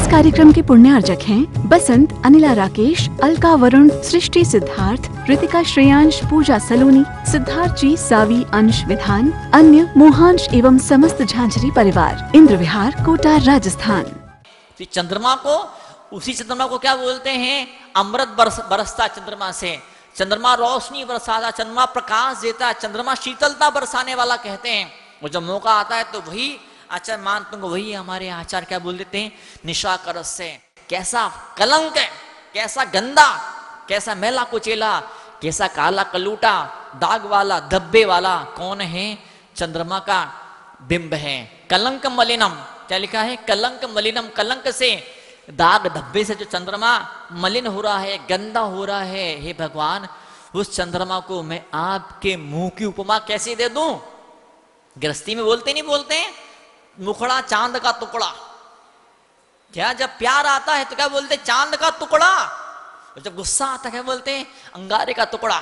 इस कार्यक्रम के पुण्यार्जक हैं बसंत, अनिला राकेश, अलका वरुण, सृष्टि सिद्धार्थ, रितिका श्रेयांश, पूजा सलोनी, सिद्धार्थ जी, सावी, अंश विधान, अन्य मोहांश एवं समस्त झांझरी परिवार, इंद्र विहार, कोटा, राजस्थान। चंद्रमा को, उसी चंद्रमा को क्या बोलते हैं? अमृत बरसता चंद्रमा से, चंद्रमा रोशनी बरसाता, चंद्रमा प्रकाश देता, चंद्रमा शीतलता बरसाने वाला कहते हैं। वो जब मौका आता है तो वही आचार्य मानते हैं, वही हमारे आचार्य क्या बोल देते हैं? निशाकर से। कैसा कलंक है, कैसा गंदा, कैसा मैला कुचेला, कैसा काला कलूटा, दाग वाला, धब्बे वाला कौन है? चंद्रमा का बिंब है। कलंक मलिनम, क्या लिखा है? कलंक मलिनम, कलंक से, दाग धब्बे से जो चंद्रमा मलिन हो रहा है, गंदा हो रहा है, हे भगवान उस चंद्रमा को मैं आपके मुंह की उपमा कैसे दे दूं? गृहस्थी में बोलते नहीं बोलते हैं, मुखड़ा चांद का टुकड़ा। क्या जब प्यार आता है तो क्या बोलते? चांद का टुकड़ा। और जब गुस्सा आता है क्या बोलते हैं? अंगारे का टुकड़ा।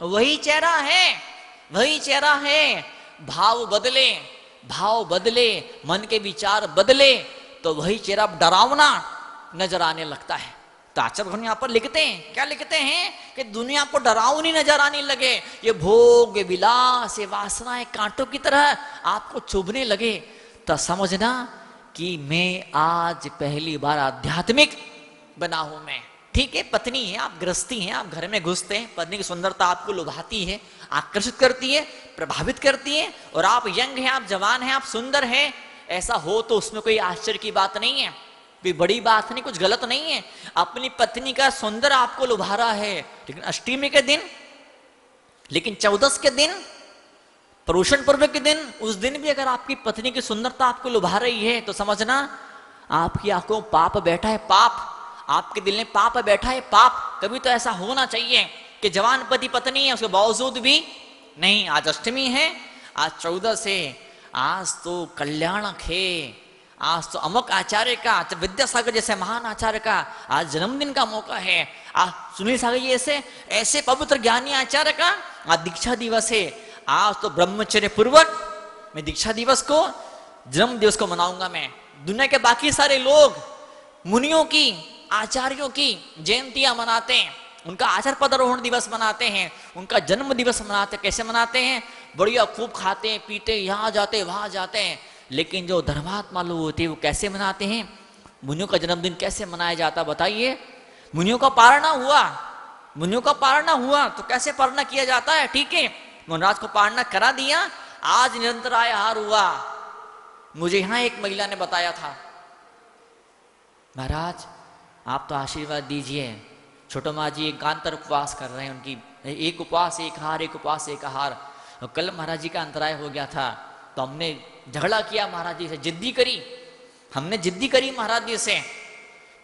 वही चेहरा है, वही चेहरा है। भाव बदले, भाव बदले, मन के विचार बदले तो वही चेहरा डरावना नजर आने लगता है। तो आचार्य भगवान यहाँ पर लिखते हैं, क्या लिखते हैं? कि दुनिया को डरावनी नजर आने लगे, ये भोग, ये विलास, ये वासनाएं कांटों की तरह आपको चुभने लगे, तो समझना कि मैं आज पहली बार आध्यात्मिक बना हूं मैं। ठीक है, पत्नी है, आप गृहस्थी हैं, आप घर में घुसते हैं, पत्नी की सुंदरता आपको लुभाती है, आकर्षित करती है, प्रभावित करती है, और आप यंग हैं, आप जवान हैं, आप सुंदर हैं, ऐसा हो तो उसमें कोई आश्चर्य की बात नहीं है, कोई बड़ी बात नहीं, कुछ गलत नहीं है। अपनी पत्नी का सुंदर आपको लुभा रहा है, लेकिन अष्टमी के दिन, लेकिन चौदस के दिन, परुषण पर्व के दिन, उस दिन भी अगर आपकी पत्नी की सुंदरता आपको लुभा रही है तो समझना आपकी आंखों में पाप बैठा है, पाप। आपके दिल में पाप बैठा है, पाप। कभी तो ऐसा होना चाहिए कि जवान पति पत्नी है, उसके बावजूद भी नहीं। आज अष्टमी है, आज 14 है, आज तो कल्याणक है, आज तो अमुक आचार्य का, विद्यासागर जैसे महान आचार्य का आज जन्मदिन का मौका है। आज सुनील सागर जी ऐसे ऐसे पवित्र ज्ञानी आचार्य का आज दीक्षा दिवस है। आज तो ब्रह्मचर्य पूर्वक मैं दीक्षा दिवस को, जन्म दिवस को मनाऊंगा मैं। दुनिया के बाकी सारे लोग मुनियों की, आचार्यों की जयंतियां मनाते हैं, उनका आचार्य पदारोहण दिवस मनाते हैं, उनका जन्म दिवस मनाते हैं। कैसे मनाते हैं? बढ़िया खूब खाते हैं, पीते, यहाँ जाते वहां जाते हैं। लेकिन जो धर्मात्मा लोग होते हैं वो कैसे मनाते हैं? मुनियों का जन्मदिन कैसे मनाया जाता बताइए? मुनियों का पारणा हुआ, मुनियों का पारणा हुआ तो कैसे पारणा किया जाता है? ठीक है, मनराज को पारणा करा दिया, आज निरंतर आहार हुआ। मुझे यहां एक महिला ने बताया था, महाराज आप तो आशीर्वाद दीजिए, छोटो माँ जी एकांतर उपवास कर रहे हैं, उनकी एक उपवास एक हार, एक उपवास एक आहार। कल महाराज जी का अंतराय हो गया था तो हमने झगड़ा किया महाराज जी से, जिद्दी करी, हमने जिद्दी करी महाराज जी से।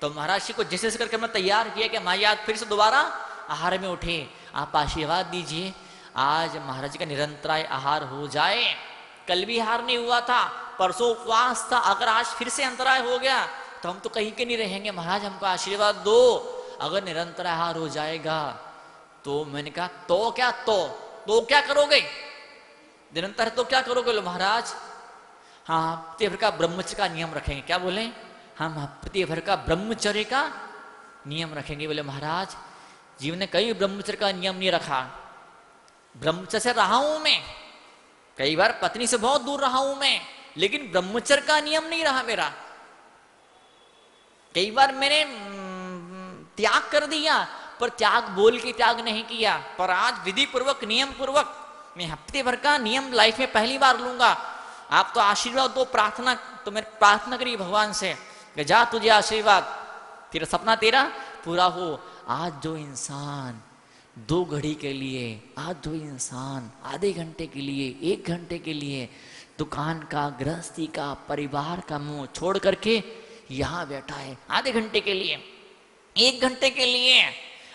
तो महाराज जी को जैसे करके मैं तैयार किया कि महाराज आज फिर से दोबारा आहार में उठे, आप आशीर्वाद दीजिए आज महाराज जी का निरंतराय आहार हो जाए। कल भी आहार नहीं हुआ था, परसों उपवास था, अगर आज फिर से अंतराय हो गया तो हम तो कहीं के नहीं रहेंगे, महाराज हमको आशीर्वाद दो, अगर निरंतर आहार हो जाएगा। तो मैंने कहा तो क्या, तो क्या करोगे? निरंतर तो क्या करोगे? लो महाराज हाँ हफ्ते भर का ब्रह्मचर्य का नियम रखेंगे। क्या बोले? हम हफ्ते भर का ब्रह्मचर्य का नियम रखेंगे। बोले महाराज जीवन ने कई ब्रह्मचर्य का नियम नहीं रखा, ब्रह्मचर्य से रहा हूं मैं, कई बार पत्नी से बहुत दूर रहा हूं मैं, लेकिन ब्रह्मचर्य का नियम नहीं रहा मेरा। कई बार मैंने त्याग कर दिया, पर त्याग बोल के त्याग नहीं किया, पर आज विधि पूर्वक, नियम पूर्वक मैं हफ्ते भर का नियम लाइफ में पहली बार लूंगा। आप तो आशीर्वाद दो, प्रार्थना, तो मैं प्रार्थना करी भगवान से कि जा तुझे आशीर्वाद, तेरा सपना तेरा पूरा हो। आज जो इंसान 2 घड़ी के लिए, आज जो इंसान आधे घंटे के लिए, 1 घंटे के लिए दुकान का, गृहस्थी का, परिवार का मुंह छोड़ करके यहाँ बैठा है, आधे घंटे के लिए, 1 घंटे के लिए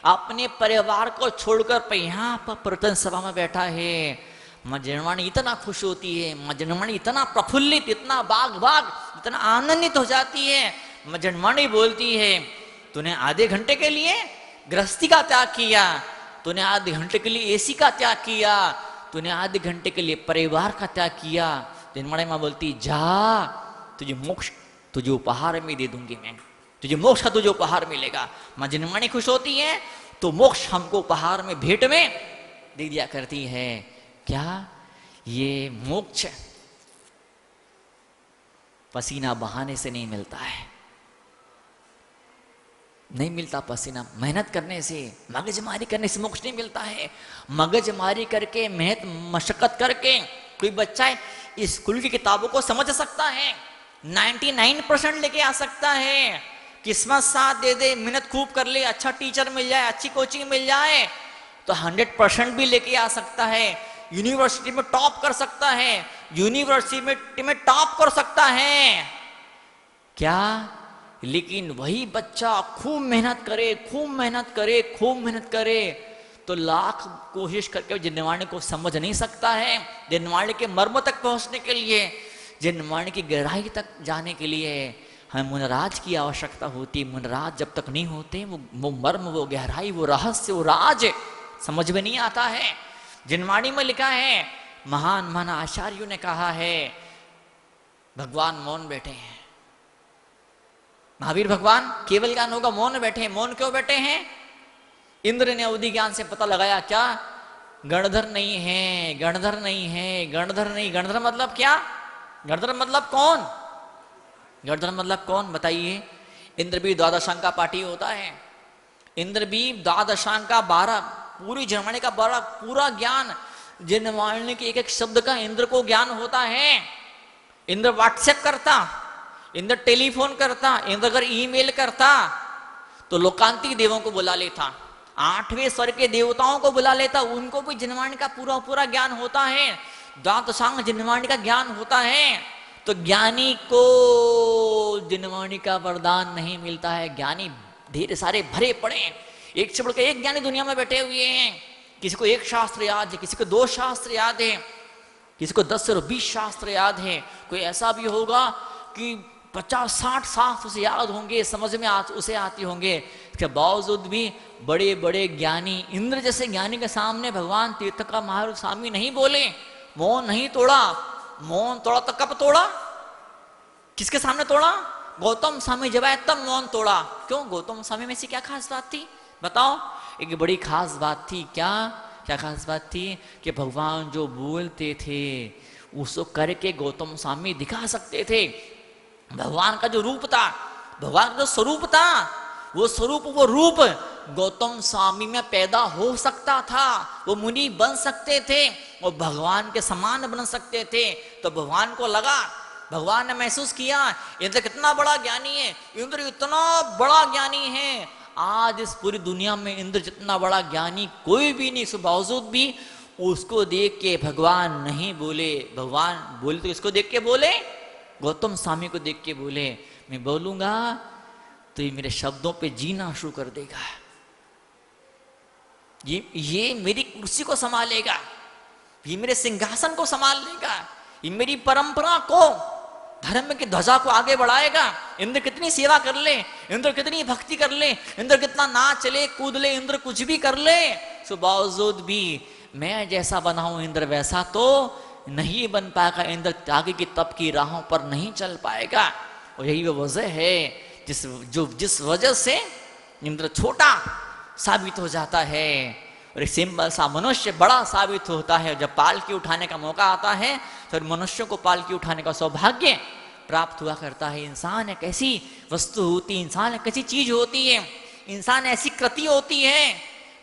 अपने परिवार को छोड़कर यहाँ पर प्रवचन सभा में बैठा है, माँ जनवाणी इतना खुश होती है, माँ जनवाणी इतना प्रफुल्लित, इतना बाग बाग, इतना आनंदित हो जाती है। माँ जनवाणी बोलती है तूने आधे घंटे के लिए गृहस्थी का त्याग किया, तूने आधे घंटे के लिए एसी का त्याग किया, तूने आधे घंटे के लिए परिवार का त्याग किया। जनवाणी माँ बोलती जा तुझे उपहार में दे दूंगी मैं, तुझे मोक्ष का तुझे उपहार मिलेगा। माँ जनवाणी खुश होती है तो मोक्ष हमको उपहार में भेंट में दे दिया करती है। क्या ये मोक्ष पसीना बहाने से नहीं मिलता है, नहीं मिलता पसीना, मेहनत करने से, मगजमारी करने से मोक्ष नहीं मिलता है। मगजमारी करके, मेहनत मशक्कत करके कोई बच्चा स्कूल की किताबों को समझ सकता है, 99% लेके आ सकता है, किस्मत साथ दे दे, मेहनत खूब कर ले, अच्छा टीचर मिल जाए, अच्छी कोचिंग मिल जाए तो 100% भी लेके आ सकता है, यूनिवर्सिटी में टॉप कर सकता है, यूनिवर्सिटी में टॉप कर सकता है। क्या? लेकिन वही बच्चा खूब मेहनत करे, खूब मेहनत करे, खूब मेहनत करे तो लाख कोशिश करके जिनवाणी को समझ नहीं सकता है। जिनवाणी के मर्म तक पहुंचने के लिए, जिनवाणी की गहराई तक जाने के लिए हमें मुनराज की आवश्यकता होती है। मुनराज जब तक नहीं होते वो मर्म, वो गहराई, वो रहस्य, वो राज समझ में नहीं आता है। जिनवाणी में लिखा है, महान महान आचार्यों ने कहा है, भगवान मौन बैठे हैं। महावीर भगवान केवल ज्ञान होगा, मौन बैठे हैं। मौन क्यों बैठे हैं? इंद्र ने अवधि ज्ञान से पता लगाया, क्या? गणधर नहीं है, गणधर नहीं है, गणधर नहीं। गणधर मतलब क्या? गणधर मतलब कौन? गणधर मतलब कौन बताइए? इंद्र भी द्वादशांक का पाठी होता है। इंद्र भी द्वादशांक का 12, पूरी जनवाणी का 12 पूरा ज्ञान, जनवाणी के एक एक शब्द का इंद्र को ज्ञान होता है। इंद्र व्हाट्सएप करता, इंद्र टेलीफोन करता, इंद्र अगर ईमेल करता तो लोकांतिक देवों को बुला लेता, 8वें स्वर के देवताओं को बुला लेता, उनको भी जनवाणी का पूरा पूरा ज्ञान होता है। द्वादशांग जनवाणी का ज्ञान होता है। तो ज्ञानी को जनवाणी का वरदान नहीं मिलता है। ज्ञानी ढेर सारे भरे पड़े, एक से बढ़कर एक ज्ञानी दुनिया में बैठे हुए हैं। किसी को 1 शास्त्र याद है, किसी को 2 शास्त्र याद है, किसी को 10 और 20 शास्त्र याद है। कोई ऐसा भी होगा कि 50-60 शास्त्र उसे याद होंगे, समझ में उसे आती होंगे। इसके बावजूद भी बड़े बड़े ज्ञानी, इंद्र जैसे ज्ञानी के सामने भगवान तीर्थ का महावीर स्वामी नहीं बोले, मौन नहीं तोड़ा। मौन तोड़ा तो कब तोड़ा? किसके सामने तोड़ा? गौतम स्वामी जब आए तब मौन तोड़ा। क्यों? गौतम स्वामी में से क्या खास बात थी बताओ? एक बड़ी खास बात थी। क्या? क्या खास बात थी? कि भगवान जो बोलते थे उसको करके गौतम स्वामी दिखा सकते थे। भगवान का जो रूप था, भगवान का जो स्वरूप था, वो स्वरूप, वो रूप गौतम स्वामी में पैदा हो सकता था। वो मुनि बन सकते थे, वो भगवान के समान बन सकते थे। तो भगवान को लगा, भगवान ने महसूस किया, इंद्र कितना बड़ा ज्ञानी है, इंद्र इतना बड़ा ज्ञानी है। आज इस पूरी दुनिया में इंद्र जितना बड़ा ज्ञानी कोई भी नहीं। इसके बावजूद भी उसको देख के भगवान नहीं बोले। भगवान बोले तो इसको देख के बोले, गौतम स्वामी को देख के बोले, मैं बोलूंगा तो ये मेरे शब्दों पे जीना शुरू कर देगा, ये मेरी कुर्सी को संभालेगा, ये मेरे सिंहासन को संभाल लेगा, ये मेरी परंपरा को, धर्म की ध्वजा को आगे बढ़ाएगा। इंद्र कितनी सेवा कर ले, इंद्र कितनी भक्ति कर ले, इंद्र कितना नाच ले, कूद ले, इंद्र कुछ भी कर ले, सो बावजूद भी मैं जैसा बना हूं इंद्र वैसा तो नहीं बन पाएगा। इंद्र आगे की तप की राहों पर नहीं चल पाएगा। और यही वो वजह है जिस वजह से इंद्र छोटा साबित हो जाता है और एक सिंपल सा मनुष्य बड़ा साबित होता है। जब पालकी उठाने का मौका आता है तो मनुष्यों को पालकी उठाने का सौभाग्य प्राप्त हुआ करता है। इंसान एक ऐसी वस्तु होती है, इंसान एक ऐसी चीज होती है, इंसान ऐसी कृति होती है।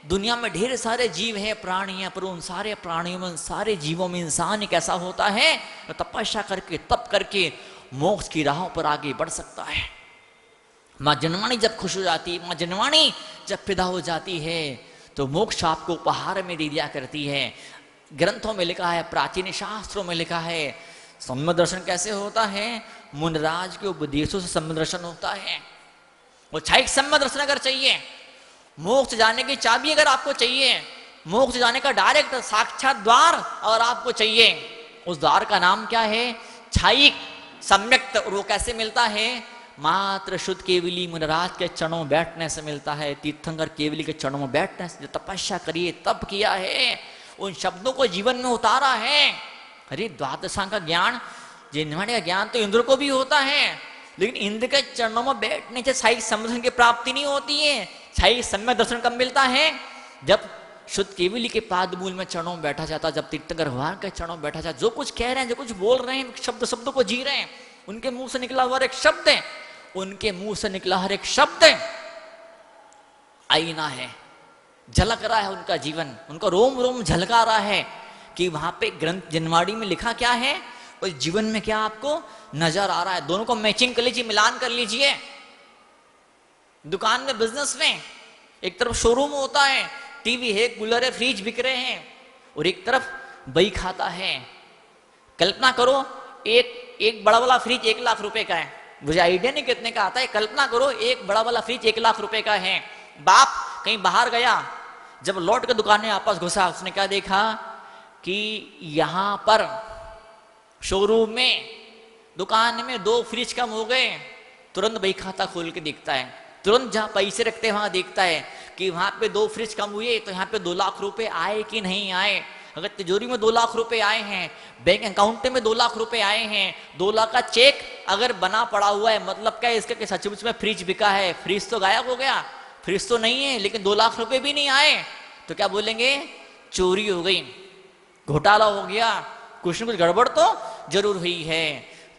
दुनिया में ढेर सारे जीव हैं, प्राणी हैं, पर उन सारे प्राणियों में, सारे जीवों में इंसान एक ऐसा होता है जो तपस्या करके, तप करके मोक्ष की राहों पर आगे बढ़ सकता है। माँ जनवाणी जब खुश हो जाती है, माँ जनवाणी जब पैदा हो जाती है तो मोक्ष आपको उपहार में दे दिया करती है। ग्रंथों में लिखा है, प्राचीन शास्त्रों में लिखा है, सम्यक दर्शन कैसे होता है? मुनराज के उपदेशों से सम्यक दर्शन होता है। वो क्षयिक सम्यक दर्शन अगर चाहिए, मोक्ष जाने की चाबी अगर आपको चाहिए, मोक्ष जाने का डायरेक्ट साक्षात द्वार अगर आपको चाहिए, उस द्वार का नाम क्या है? क्षयिक सम्यक। और वो कैसे मिलता है? मात्र शुद्ध केवली मुनराज के चरणों में बैठने से मिलता है। तीर्थंकर केवली के चरणों में बैठने से, जो तपस्या करिए, तप किया है, उन शब्दों को जीवन में उतारा है। अरे द्वादशांग का ज्ञान, जिन्वाणी का ज्ञान तो इंद्र को भी होता है, लेकिन इंद्र के चरणों में बैठने से साई समदर्शन की प्राप्ति नहीं होती है। साई सम्यक दर्शन कब मिलता है? जब शुद्ध केवली के पाद मूल में चरणों में बैठा जाता, जब तीर्थंकर भगवान के चरणों में बैठा जाता, जो कुछ कह रहे हैं, जो कुछ बोल रहे हैं, शब्द शब्द को जी रहे हैं, उनके मुंह से निकला हुआ हर एक शब्द है, उनके मुंह से निकला हर एक शब्द आईना है, झलक रहा है उनका जीवन, उनका रोम रोम झलका रहा है कि वहां पे ग्रंथ जनवाड़ी में लिखा क्या है और जीवन में क्या आपको नजर आ रहा है। दोनों को मैचिंग कर लीजिए, मिलान कर लीजिए। दुकान में, बिजनेस में एक तरफ शोरूम होता है, टीवी है, कूलर है, फ्रिज बिक रहे हैं, और एक तरफ बही खाता है। कल्पना करो, एक बड़ा वाला फ्रिज 1 लाख रुपए का है, मुझे आइडिया नहीं कितने का आता है। कल्पना करो एक बड़ा वाला फ्रिज 1 लाख रुपए का है। बाप कहीं बाहर गया, जब लौट के दुकान में आपस घुसा, उसने क्या देखा कि यहां पर शोरूम में, दुकान में 2 फ्रिज कम हो गए। तुरंत बही खाता खोल के देखता है, तुरंत जहां पैसे रखते हैं वहां देखता है कि वहां पे 2 फ्रिज कम हुए, तो यहाँ पे 2 लाख रुपए आए कि नहीं आए। अगर तिजोरी में 2 लाख रुपए आए हैं, बैंक अकाउंट में 2 लाख रुपए आए हैं, 2 लाख का चेक अगर बना पड़ा हुआ है, मतलब क्या है इसका कि सचमुच में फ्रिज बिका है। फ्रिज तो गायब हो गया, फ्रिज तो नहीं है, लेकिन 2 लाख रुपए भी नहीं आए, तो क्या बोलेंगे? चोरी हो गई, घोटाला हो गया, कुछ न कुछ गड़बड़ तो जरूर हुई है।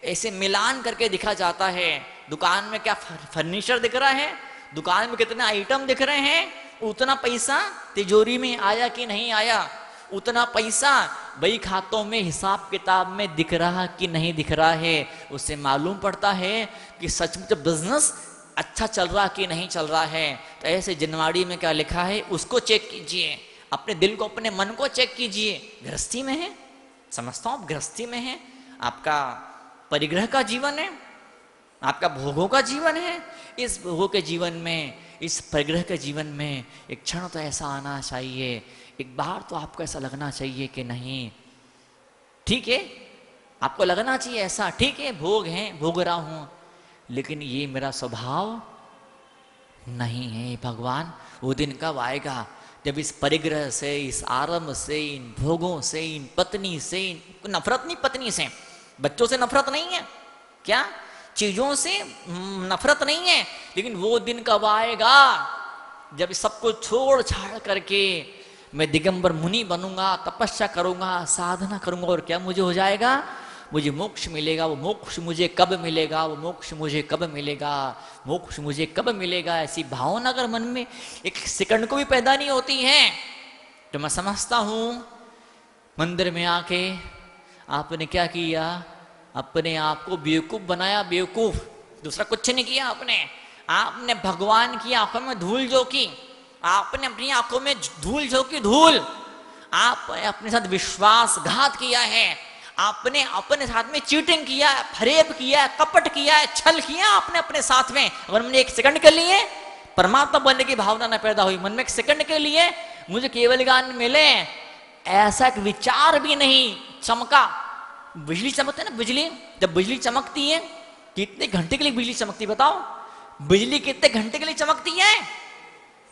ऐसे मिलान करके दिखा जाता है। दुकान में क्या फर्नीचर दिख रहा है, दुकान में कितने आइटम दिख रहे हैं, उतना पैसा तिजोरी में आया कि नहीं आया, उतना पैसा बही खातों में, हिसाब किताब में दिख रहा कि नहीं दिख रहा है। उससे मालूम पड़ता है कि सचमुच बिजनेस अच्छा चल रहा कि नहीं चल रहा है। तो ऐसे जनवाड़ी में क्या लिखा है उसको चेक कीजिए, अपने दिल को, अपने मन को चेक कीजिए। गृहस्थी में है, समझता हूं आप गृहस्थी में है, आपका परिग्रह का जीवन है, आपका भोगों का जीवन है। इस भोगों के जीवन में, इस परिग्रह के जीवन में एक क्षण तो ऐसा आना चाहिए, एक बार तो आपको ऐसा लगना चाहिए कि नहीं, ठीक है आपको लगना चाहिए ऐसा, ठीक है भोग हैं, भोग रहा हूं, लेकिन ये मेरा स्वभाव नहीं है। भगवान वो दिन कब आएगा जब इस परिग्रह से, इस आरंभ से, इन भोगों से, इन पत्नी से, नफरत नहीं, पत्नी से, बच्चों से नफरत नहीं है, क्या चीजों से नफरत नहीं है, लेकिन वो दिन कब आएगा जब सबको छोड़ छाड़ करके मैं दिगंबर मुनि बनूंगा, तपस्या करूंगा, साधना करूंगा, और क्या मुझे हो जाएगा? मुझे मोक्ष मिलेगा। वो मोक्ष मुझे कब मिलेगा? वो मोक्ष मुझे कब मिलेगा? मोक्ष मुझे कब मिलेगा? ऐसी भावना अगर मन में एक सेकंड को भी पैदा नहीं होती है, तो मैं समझता हूं मंदिर में आके आपने क्या किया? अपने आप को बेवकूफ बनाया, बेवकूफ, दूसरा कुछ नहीं किया आपने। आपने भगवान की आंखों में धूल झोंकी, आपने अपनी आंखों में धूल झोंकी, धूल। आपने अपने साथ विश्वासघात किया है, आपने अपने साथ में चीटिंग किया है, फरेब किया है, कपट किया है, छल किया आपने अपने साथ में। अगर मैंने एक सेकंड के लिए परमात्मा बनने की भावना न पैदा हुई, मन में एक सेकंड के लिए मुझे केवल ज्ञान मिले, ऐसा एक विचार भी नहीं चमका। बिजली चमकती है ना, बिजली जब बिजली चमकती है, कितने घंटे के लिए बिजली चमकती बताओ? बिजली कितने घंटे के लिए चमकती है?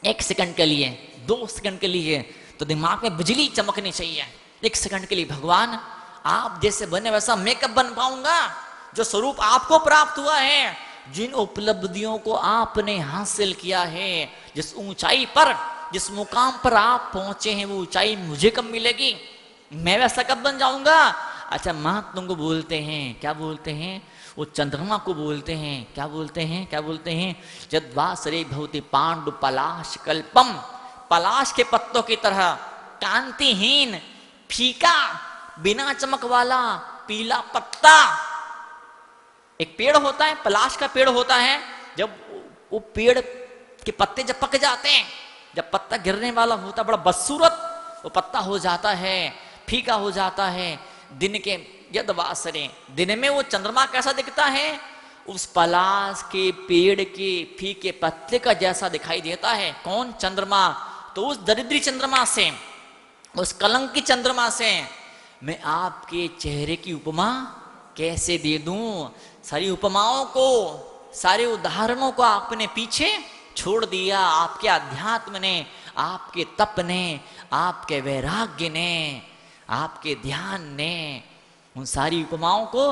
1 सेकंड के लिए, 2 सेकंड के लिए। तो दिमाग में बिजली चमकनी चाहिए 1 सेकंड के लिए। भगवान आप जैसे बने वैसा मैं कब बन पाऊंगा? जो स्वरूप आपको प्राप्त हुआ है, जिन उपलब्धियों को आपने हासिल किया है, जिस ऊंचाई पर, जिस मुकाम पर आप पहुंचे हैं, वो ऊंचाई मुझे कब मिलेगी? मैं वैसा कब बन जाऊंगा? अच्छा महात्मा को बोलते हैं, क्या बोलते हैं? वो चंद्रमा को बोलते हैं, क्या बोलते हैं? क्या बोलते हैं? यद्वासरे भवति पांडु पलाश कल्पम, पलाश के पत्तों की तरह कांतिहीन, फीका, बिना चमक वाला पीला पत्ता। एक पेड़ होता है, पलाश का पेड़ होता है, जब वो पेड़ के पत्ते जब पक जाते हैं, जब पत्ता गिरने वाला होता, बड़ा बदसूरत वो पत्ता हो जाता है, फीका हो जाता है। दिन के यद्वासरे, दिन में वो चंद्रमा कैसा दिखता है? उस पलाश के पेड़ के फीके पत्ते का जैसा दिखाई देता है। कौन? चंद्रमा। तो उस दरिद्री चंद्रमा से, उस कलंकी चंद्रमा से मैं आपके चेहरे की उपमा कैसे दे दूं? सारी उपमाओं को, सारे उदाहरणों को आपने पीछे छोड़ दिया। आपके अध्यात्म ने, आपके तप ने, आपके वैराग्य ने, आपके ध्यान ने उन सारी उपमाओं को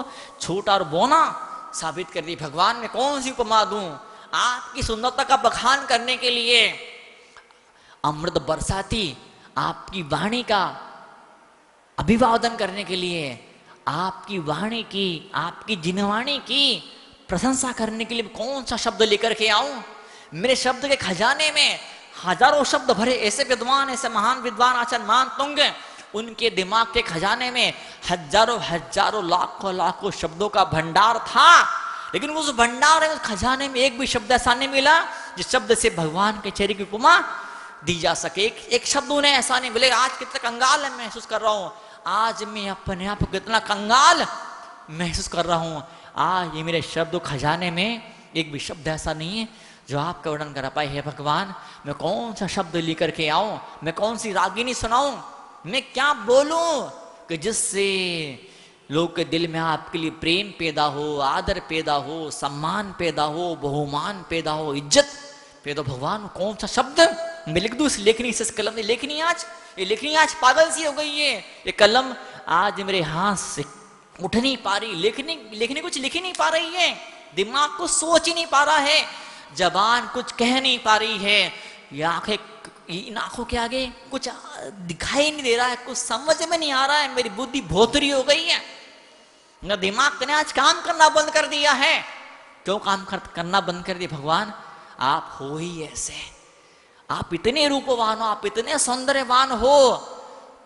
छोटा और बोना साबित कर दी। भगवान मैं कौन सी उपमा दूं आपकी सुंदरता का बखान करने के लिए, अमृत बरसाती आपकी वाणी का अभिवादन करने के लिए, आपकी वाणी की, आपकी जिनवाणी की प्रशंसा करने के लिए कौन सा शब्द लेकर के आऊं? मेरे शब्द के खजाने में हजारों शब्द भरे ऐसे विद्वान, ऐसे महान विद्वान आचार्य मान तुंग, उनके दिमाग के खजाने में हजारों हजारों लाखों लाखों शब्दों का भंडार था, लेकिन उस भंडार में, उस खजाने में एक भी शब्द ऐसा नहीं मिला जिस शब्द से भगवान के चेहरे की उपमा दी जा सके। एक शब्द उन्हें ऐसा नहीं मिलेगा। आज कितना कंगाल मैं महसूस कर रहा हूं, आज मैं अपने आप को कितना कंगाल महसूस कर रहा हूं। आज ये मेरे शब्द खजाने में एक भी शब्द ऐसा नहीं है जो आपका वर्णन कर पाए। है भगवान, मैं कौन सा शब्द लेकर के आऊं, मैं कौन सी रागिनी सुनाऊं, मैं क्या बोलूं कि जिससे लोग के दिल में आपके लिए प्रेम पैदा हो, आदर पैदा हो, सम्मान पैदा हो, बहुमान पैदा हो, इज्जत पैदा। भगवान कौन सा शब्द मैं लिख दूं इस लेखनी से? इस कलम ने लेखनी आज, ये लेखनी आज पागल सी हो गई है। ये कलम आज मेरे हाथ से उठ नहीं पा रही, लेखनी कुछ लिख ही नहीं पा रही है, दिमाग को सोच ही नहीं पा रहा है, जबान कुछ कह नहीं पा रही है, ये आंखें, इन आंखों के आगे कुछ दिखाई नहीं दे रहा है, कुछ समझ में नहीं आ रहा है, मेरी बुद्धि भोतरी हो गई है, मेरा दिमाग ने आज काम करना बंद कर दिया है। क्यों काम करना बंद कर दिया? भगवान आप हो ही ऐसे, आप इतने रूपवान हो, आप इतने सौंदर्यवान हो,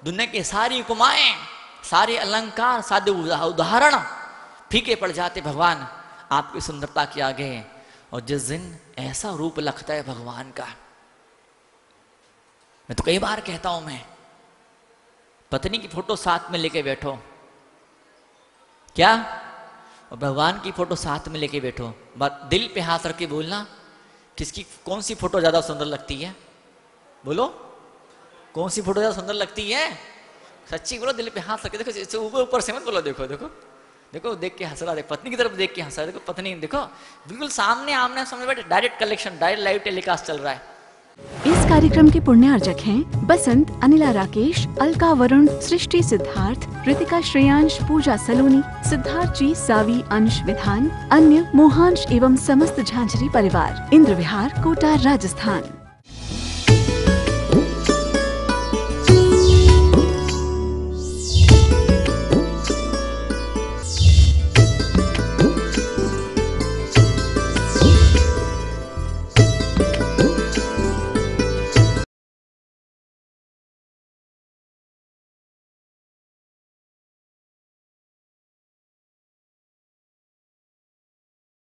दुनिया की सारी उपमाएं, सारे अलंकार, सारे उदाहरण फीके पड़ जाते भगवान आपकी सुंदरता के आगे। और जिस दिन ऐसा रूप लगता है भगवान का, मैं तो कई बार कहता हूं, मैं पत्नी की फोटो साथ में लेके बैठो, क्या, और भगवान की फोटो साथ में लेके बैठो, बात दिल पे हाथ रख के बोलना, किसकी कौन सी फोटो ज्यादा सुंदर लगती है? बोलो, कौन सी फोटो ज्यादा सुंदर लगती है? सच्ची बोलो, दिल पे हाथ रख के देखो, ऊपर ऊपर से मत बोलो, देखो देखो देखो, देख के हंस रहा, देखो पत्नी की तरफ देख के हंस रहा, देखो पत्नी, देखो बिल्कुल सामने आमने सामने बैठे, direct collection, direct live telecast चल रहा है। इस कार्यक्रम के पुण्यार्जक हैं बसंत, अनिला राकेश, अलका वरुण, सृष्टि सिद्धार्थ, रितिका श्रेयांश, पूजा सलोनी, सिद्धार्थ जी, सावी अंश विधान, अन्य मोहांश एवं समस्त झांझरी परिवार, इंद्र विहार, कोटा, राजस्थान।